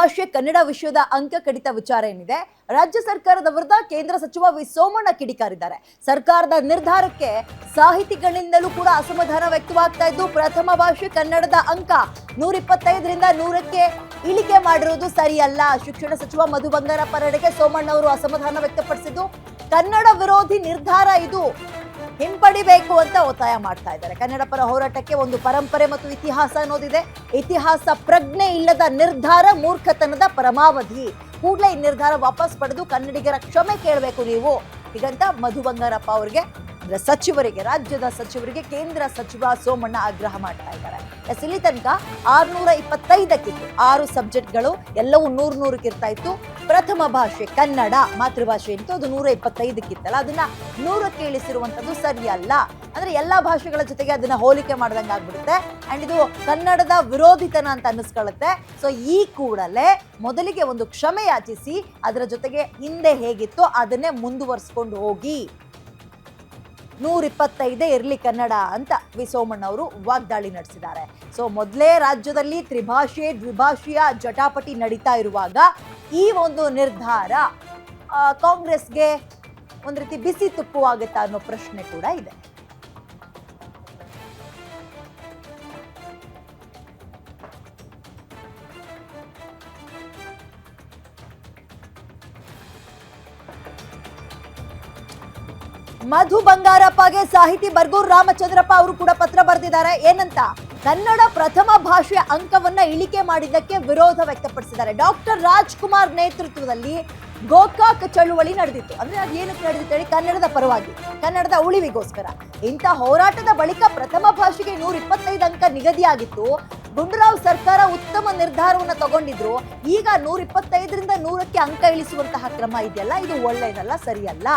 ಭಾಷೆ ಕನ್ನಡ ವಿಷಯದ ಅಂಕ ಕಡಿತ ವಿಚಾರ ಏನಿದೆ, ರಾಜ್ಯ ಸರ್ಕಾರದ ವಿರುದ್ಧ ಕೇಂದ್ರ ಸಚಿವ ವಿ ಸೋಮಣ್ಣ ಕಿಡಿಕಾರಿದ್ದಾರೆ. ಸರ್ಕಾರದ ನಿರ್ಧಾರಕ್ಕೆ ಸಾಹಿತಿಗಳಿಂದಲೂ ಕೂಡ ಅಸಮಾಧಾನ ವ್ಯಕ್ತವಾಗ್ತಾ ಇದ್ದು, ಪ್ರಥಮ ಭಾಷೆ ಕನ್ನಡದ ಅಂಕ 125ರಿಂದ 100ಕ್ಕೆ ಇಳಿಕೆ ಮಾಡಿರುವುದು ಸರಿಯಲ್ಲ. ಶಿಕ್ಷಣ ಸಚಿವ ಮಧು ಬಂಗಾರಪ್ಪ ಅವರಿಗೆ ಸೋಮಣ್ಣ ಅವರು ಅಸಮಾಧಾನ ವ್ಯಕ್ತಪಡಿಸಿದ್ದು, ಕನ್ನಡ ವಿರೋಧಿ ನಿರ್ಧಾರ ಇದು, ಹಿಂಪಡಿಬೇಕು ಅಂತ ಒತ್ತಾಯ ಮಾಡ್ತಾ ಇದ್ದಾರೆ. ಕನ್ನಡ ಪರ ಹೋರಾಟಕ್ಕೆ ಒಂದು ಪರಂಪರೆ ಮತ್ತು ಇತಿಹಾಸ ಅನ್ನೋದಿದೆ. ಇತಿಹಾಸ ಪ್ರಜ್ಞೆ ಇಲ್ಲದ ನಿರ್ಧಾರ ಮೂರ್ಖತನದ ಪರಮಾವಧಿ. ಕೂಡಲೇ ಈ ನಿರ್ಧಾರ ವಾಪಸ್ ಪಡೆದು ಕನ್ನಡಿಗರ ಕ್ಷಮೆ ಕೇಳಬೇಕು ನೀವು, ಹೀಗಂತ ಮಧು ಬಂಗಾರಪ್ಪ ಅವರಿಗೆ, ಸಚಿವರಿಗೆ, ರಾಜ್ಯದ ಸಚಿವರಿಗೆ ಕೇಂದ್ರ ಸಚಿವ ಸೋಮಣ್ಣ ಆಗ್ರಹ ಮಾಡ್ತಾ ಇದ್ದಾರೆ. ಇಲ್ಲಿ ತನಕ 625ಕ್ಕಿತ್ತು, 6 ಸಬ್ಜೆಕ್ಟ್ಗಳು ಎಲ್ಲವೂ 100 ಇರ್ತಾ ಇತ್ತು. ಪ್ರಥಮ ಭಾಷೆ ಕನ್ನಡ ಮಾತೃಭಾಷೆ ಇತ್ತು, ಅದು 125ಕ್ಕಿತ್ತಲ್ಲ, ಅದನ್ನ 100ಕ್ಕೆ ಇಳಿಸಿರುವಂತದ್ದು ಸರಿಯಲ್ಲ. ಅಂದ್ರೆ ಎಲ್ಲಾ ಭಾಷೆಗಳ ಜೊತೆಗೆ ಅದನ್ನ ಹೋಲಿಕೆ ಮಾಡ್ದಂಗೆ ಆಗ್ಬಿಡುತ್ತೆ. ಅಂಡ್ ಇದು ಕನ್ನಡದ ವಿರೋಧಿತನ ಅಂತ ಅನ್ನಿಸ್ಕೊಳ್ಳುತ್ತೆ. ಸೊ ಈ ಕೂಡಲೇ ಮೊದಲಿಗೆ ಒಂದು ಕ್ಷಮೆ ಯಾಚಿಸಿ, ಅದರ ಜೊತೆಗೆ ಹಿಂದೆ ಹೇಗಿತ್ತು ಅದನ್ನೇ ಮುಂದುವರಿಸಿಕೊಂಡು ಹೋಗಿ, 125 ಇರ್ಲಿ ಕನ್ನಡ ಅಂತ ವಿ ಸೋಮಣ್ಣ ಅವರು ವಾಗ್ದಾಳಿ ನಡೆಸಿದ್ದಾರೆ. ಸೊ ಮೊದಲೇ ರಾಜ್ಯದಲ್ಲಿ ತ್ರಿಭಾಷೆ ದ್ವಿಭಾಷೆಯ ಜಟಾಪಟಿ ನಡೀತಾ ಇರುವಾಗ ಈ ಒಂದು ನಿರ್ಧಾರ ಕಾಂಗ್ರೆಸ್ಗೆ ಒಂದು ರೀತಿ ಬಿಸಿ ತುಪ್ಪವಾಗುತ್ತಾ ಅನ್ನೋ ಪ್ರಶ್ನೆ ಕೂಡ ಇದೆ. ಮಧು ಬಂಗಾರಪ್ಪಗೆ ಸಾಹಿತಿ ಬರ್ಗೂರು ರಾಮಚಂದ್ರಪ್ಪ ಅವರು ಕೂಡ ಪತ್ರ ಬರೆದಿದ್ದಾರೆ. ಏನಂತ? ಕನ್ನಡ ಪ್ರಥಮ ಭಾಷೆಯ ಅಂಕವನ್ನ ಇಳಿಕೆ ಮಾಡಿದ್ದಕ್ಕೆ ವಿರೋಧ ವ್ಯಕ್ತಪಡಿಸಿದ್ದಾರೆ. ಡಾಕ್ಟರ್ ರಾಜ್ಕುಮಾರ್ ನೇತೃತ್ವದಲ್ಲಿ ಗೋಕಾಕ್ ಚಳುವಳಿ ನಡೆದಿತ್ತು. ಅಂದ್ರೆ ಅದು ಏನಕ್ಕೆ ನಡೆದಿತ್ತು ಹೇಳಿ? ಕನ್ನಡದ ಪರವಾಗಿ, ಕನ್ನಡದ ಉಳಿವಿಗೋಸ್ಕರ. ಇಂಥ ಹೋರಾಟದ ಬಳಿಕ ಪ್ರಥಮ ಭಾಷೆಗೆ 125 ಅಂಕ ನಿಗದಿಯಾಗಿತ್ತು. ಗುಂಡೂರಾವ್ ಸರ್ಕಾರ ಉತ್ತಮ ನಿರ್ಧಾರವನ್ನು ತಗೊಂಡಿದ್ರು. ಈಗ 125ರಿಂದ 100ಕ್ಕೆ ಅಂಕ ಇಳಿಸುವಂತಹ ಕ್ರಮ ಇದೆಯಲ್ಲ, ಇದು ಒಳ್ಳೆಯದಲ್ಲ, ಸರಿಯಲ್ಲ.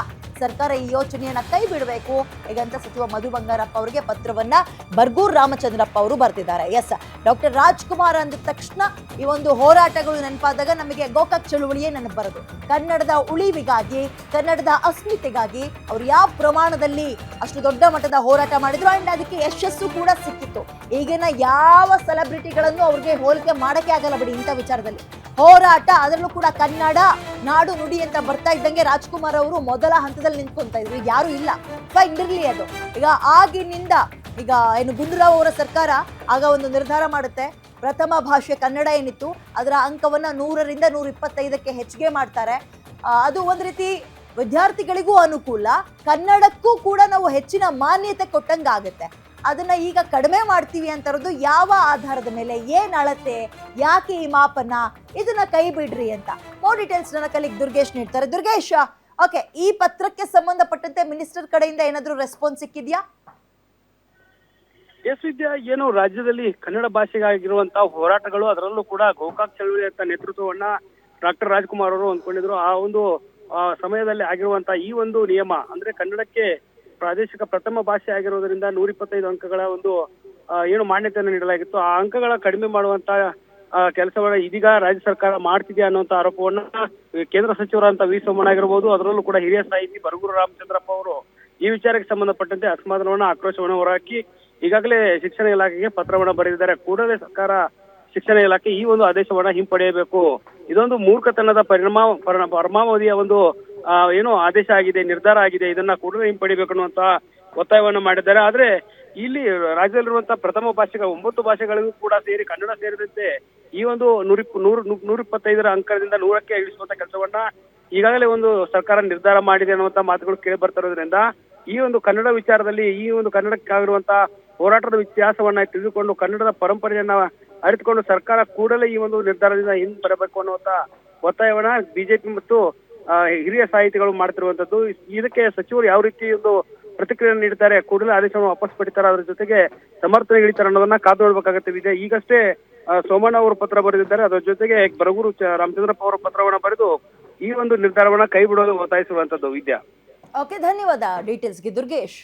ಸರ್ಕಾರ ಈ ಯೋಚನೆಯನ್ನ ಕೈ ಬಿಡಬೇಕು ಹೀಗಂತ ಸಚಿವ ಮಧು ಬಂಗಾರಪ್ಪ ಅವರಿಗೆ ಪತ್ರವನ್ನ ಬರ್ಗೂರು ರಾಮಚಂದ್ರಪ್ಪ ಅವರು ಬರೆದಿದ್ದಾರೆ. ಎಸ್, ಡಾಕ್ಟರ್ ರಾಜ್ಕುಮಾರ್ ಅಂದ ತಕ್ಷಣ ಈ ಒಂದು ಹೋರಾಟಗಳು ನೆನಪಾದಾಗ ನಮಗೆ ಗೋಕಾಕ್ ಚಳುವಳಿಯೇ ನೆನಪು ಬರೋದು. ಕನ್ನಡದ ಉಳಿವಿಗಾಗಿ, ಕನ್ನಡದ ಅಸ್ಮಿತೆಗಾಗಿ ಅವರು ಯಾವ ಪ್ರಮಾಣದಲ್ಲಿ ಅಷ್ಟು ದೊಡ್ಡ ಮಟ್ಟದ ಹೋರಾಟ ಮಾಡಿದ್ರು, ಅಂಡ್ ಅದಕ್ಕೆ ಯಶಸ್ಸು ಕೂಡ ಸಿಕ್ಕಿತ್ತು. ಈಗಿನ ಯಾವ ಸೆಲೆಬ್ರಿಟಿಗಳನ್ನು ಅವ್ರಿಗೆ ಹೋಲಿಕೆ ಮಾಡಕ್ಕೆ ಆಗಲ್ಲ ಬಿಡಿ ಇಂಥ ವಿಚಾರದಲ್ಲಿ. ಹೋರಾಟ, ಅದರಲ್ಲೂ ಕೂಡ ಕನ್ನಡ ನಾಡು ನುಡಿ ಅಂತ ಬರ್ತಾ ಇದ್ದಂಗೆ ರಾಜ್ಕುಮಾರ್ ಅವರು ಮೊದಲ ಹಂತದಲ್ಲಿ ನಿಂತ್ಕೊಂತ ಇದ್ರು. ಈಗ ಯಾರು ಇಲ್ಲ, ಫೈನ್ ಇರ್ಲಿ ಅದು. ಈಗ ಆಗಿನಿಂದ ಈಗ ಏನು ಗುಂಡೂರಾವ್ ಅವರ ಸರ್ಕಾರ ಆಗ ಒಂದು ನಿರ್ಧಾರ ಮಾಡುತ್ತೆ, ಪ್ರಥಮ ಭಾಷೆ ಕನ್ನಡ ಏನಿತ್ತು ಅದರ ಅಂಕವನ್ನ 100ರಿಂದ 125ಕ್ಕೆ ಹೆಚ್ಚಿಗೆ ಮಾಡ್ತಾರೆ. ಅದು ಒಂದು ರೀತಿ ವಿದ್ಯಾರ್ಥಿಗಳಿಗೂ ಅನುಕೂಲ, ಕನ್ನಡಕ್ಕೂ ಕೂಡ ನಾವು ಹೆಚ್ಚಿನ ಮಾನ್ಯತೆ ಕೊಟ್ಟಂಗಾಗುತ್ತೆ. ಅದನ್ನ ಈಗ ಕಡಿಮೆ ಮಾಡ್ತೀವಿ ಅಂತಿರೋದು ಯಾವ ಆಧಾರದ ಮೇಲೆ, ಏನ್ ಅಳತೆ, ಯಾಕೆ ಈ ಮಾಪನ, ಇದನ್ನ ಕೈ ಬಿಡ್ರಿ ಅಂತ ಮೋರ್ ಡೀಟೇಲ್ಸ್ ನನ್ನ ಕಲಿಗ್ ದುರ್ಗೇಶ್ ನೀಡ್ತಾರೆ. ದುರ್ಗೇಶ್, ಓಕೆ, ಈ ಪತ್ರಕ್ಕೆ ಸಂಬಂಧಪಟ್ಟಂತೆ ಮಿನಿಸ್ಟರ್ ಕಡೆಯಿಂದ ಏನಾದ್ರೂ ರೆಸ್ಪಾನ್ಸ್ ಸಿಕ್ಕಿದ್ಯಾ? ಎಸ್ ವಿದ್ಯಾ, ಏನು ರಾಜ್ಯದಲ್ಲಿ ಕನ್ನಡ ಭಾಷೆಗಾಗಿರುವಂತಹ ಹೋರಾಟಗಳು, ಅದರಲ್ಲೂ ಕೂಡ ಗೋಕಾಕ್ ಚಳವಳಿ ಅಂತ ನೇತೃತ್ವವನ್ನ ಡಾಕ್ಟರ್ ರಾಜ್ಕುಮಾರ್ ಅವರು ಅಂದ್ಕೊಂಡಿದ್ರು. ಆ ಒಂದು ಸಮಯದಲ್ಲಿ ಆಗಿರುವಂತಹ ಈ ಒಂದು ನಿಯಮ ಅಂದ್ರೆ ಕನ್ನಡಕ್ಕೆ ಪ್ರಾದೇಶಿಕ ಪ್ರಥಮ ಭಾಷೆ ಆಗಿರೋದ್ರಿಂದ 125 ಅಂಕಗಳ ಒಂದು ಏನು ಮಾನ್ಯತೆಯನ್ನು ನೀಡಲಾಗಿತ್ತು. ಆ ಅಂಕಗಳ ಕಡಿಮೆ ಮಾಡುವಂತ ಕೆಲಸವನ್ನ ಇದೀಗ ರಾಜ್ಯ ಸರ್ಕಾರ ಮಾಡ್ತಿದೆ ಅನ್ನುವಂತ ಆರೋಪವನ್ನ ಕೇಂದ್ರ ಸಚಿವರಂತ ವಿ ಸೋಮಣ್ಣ ಆಗಿರ್ಬೋದು, ಅದರಲ್ಲೂ ಕೂಡ ಹಿರಿಯ ಸಾಹಿತಿ ಬರ್ಗೂರು ರಾಮಚಂದ್ರಪ್ಪ ಅವರು ಈ ವಿಚಾರಕ್ಕೆ ಸಂಬಂಧಪಟ್ಟಂತೆ ಅಸಮಾಧಾನವನ್ನ, ಆಕ್ರೋಶವನ್ನು ಹೊರಹಾಕಿ ಈಗಾಗಲೇ ಶಿಕ್ಷಣ ಇಲಾಖೆಗೆ ಪತ್ರವನ್ನ ಬರೆದಿದ್ದಾರೆ. ಕೂಡಲೇ ಸರ್ಕಾರ, ಶಿಕ್ಷಣ ಇಲಾಖೆ ಈ ಒಂದು ಆದೇಶವನ್ನ ಹಿಂಪಡೆಯಬೇಕು. ಇದೊಂದು ಮೂರ್ಖತನದ ಪರಮಾವಧಿಯ ಒಂದು ಏನು ಆದೇಶ ಆಗಿದೆ, ನಿರ್ಧಾರ ಆಗಿದೆ. ಇದನ್ನ ಕೂಡಲೇ ಹಿಂಪಡಿಬೇಕು ಅನ್ನುವಂತ ಒತ್ತಾಯವನ್ನ ಮಾಡಿದ್ದಾರೆ. ಆದ್ರೆ ಇಲ್ಲಿ ರಾಜ್ಯದಲ್ಲಿರುವಂತಹ ಪ್ರಥಮ ಭಾಷೆಗಳ 9 ಭಾಷೆಗಳಿಗೂ ಕೂಡ ಸೇರಿ, ಕನ್ನಡ ಸೇರಿದಂತೆ ಈ ಒಂದು 125 ಅಂಕದಿಂದ 100ಕ್ಕೆ ಇಳಿಸುವಂತ ಕೆಲಸವನ್ನ ಈಗಾಗಲೇ ಒಂದು ಸರ್ಕಾರ ನಿರ್ಧಾರ ಮಾಡಿದೆ ಅನ್ನುವಂತ ಮಾತುಗಳು ಕೇಳಿ ಬರ್ತಾ ಇರೋದ್ರಿಂದ ಈ ಒಂದು ಕನ್ನಡ ವಿಚಾರದಲ್ಲಿ, ಈ ಒಂದು ಕನ್ನಡಕ್ಕಾಗಿರುವಂತಹ ಹೋರಾಟದ ಇತಿಹಾಸವನ್ನ ತಿಳಿದುಕೊಂಡು ಕನ್ನಡದ ಪರಂಪರೆಯನ್ನ ಅರಿತುಕೊಂಡು ಸರ್ಕಾರ ಕೂಡಲೇ ಈ ಒಂದು ನಿರ್ಧಾರದಿಂದ ಹಿಂಪಡಬೇಕು ಅನ್ನುವಂತ ಒತ್ತಾಯವನ್ನ ಬಿಜೆಪಿ ಮತ್ತು ಹಿರಿಯ ಸಾಹಿತಿಗಳು ಮಾಡ್ತಿರುವಂತದ್ದು. ಇದಕ್ಕೆ ಸಚಿವರು ಯಾವ ರೀತಿ ಒಂದು ಪ್ರತಿಕ್ರಿಯೆ ನೀಡ್ತಾರೆ, ಕೂಡಲೇ ಆದೇಶವನ್ನು ವಾಪಸ್ ಪಡಿತಾರೆ, ಅದ್ರ ಜೊತೆಗೆ ಸಮರ್ಥನೆ ಇಳಿತಾರೆ ಅನ್ನೋದನ್ನ ಕಾದು ನೋಡ್ಬೇಕಾಗತ್ತೆ. ಈಗಷ್ಟೇ ಸೋಮಣ್ಣ ಅವರು ಪತ್ರ ಬರೆದಿದ್ದಾರೆ. ಅದರ ಜೊತೆಗೆ ಬರ್ಗೂರು ರಾಮಚಂದ್ರಪ್ಪ ಅವರು ಪತ್ರವನ್ನ ಬರೆದು ಈ ಒಂದು ನಿರ್ಧಾರವನ್ನ ಕೈ ಬಿಡೋದು ಒತ್ತಾಯಿಸುವಂತದ್ದು. ವಿದ್ಯಾ, ಓಕೆ, ಧನ್ಯವಾದ ಡೀಟೇಲ್ಸ್ಗೆ ದುರ್ಗೇಶ್.